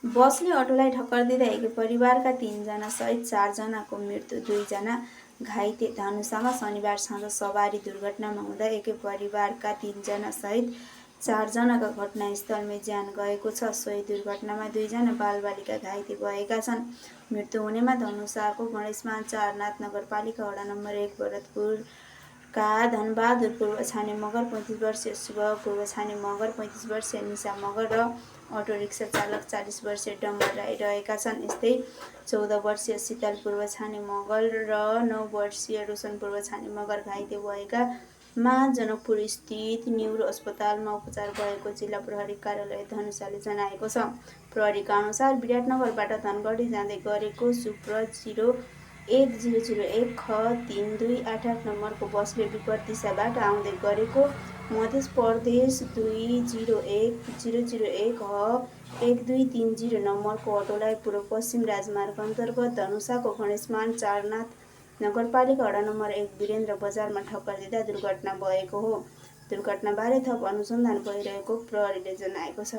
बसले अटोलाई ठक्कर दिँदा एकै परिवारका 3 जना सहित 4 जनाको मृत्यु, 2 जना घाइते। धनुषामा शनिबार साँझ सवारी दुर्घटनामा हुँदा एकै परिवारका 3 जना सहित 4 जनाका घटनास्थलमै ज्यान गएको छ। सोही दुर्घटनामा 2 जना बालबालिका घाइते भएका छन्। मृत्यु हुनेमा धनुषाको गणेशमान 4 नाथ नगरपालिका वडा नम्बर 1 भरतपुरका धनबहादुर पूर्व छाने मगर 35 वर्षीय, शुभ पूर्व छाने मगर 35 वर्षीय, निशा मगर र अटो रिक्सा चालक 40 वर्षीय डम्बर राई रहेका छन्। यस्तै 14 वर्षीय शीतल पूर्व छाने मगर र 9 वर्षीय रोशन पूर्व छाने मगर घाइते भएकामा जनकपुर स्थित न्युरो अस्पतालमा उपचार भएको जिल्ला प्रहरी कार्यालय धनुषाले जनाएको छ। प्रहरीका अनुसार विराटनगरबाट धनगढी जाँदै गरेको सुप्र 010001 ख 3288 नम्बरको बसले विपरीत दिशाबाट आउँदै गरेको मध्य प्रदेश 2010001 ह 1230 नम्बरको अटोलाई पूर्व पश्चिम राजमार्ग अन्तर्गत धनुषाको गणेशमान 4 नाथ नगरपालिका वडा नम्बर 1 वीरेन्द्र बजारमा ठक्कर दिँदा दुर्घटना भएको हो। दुर्घटनाबारे थप अनुसन्धान भइरहेको प्रहरीले जनाएको छ।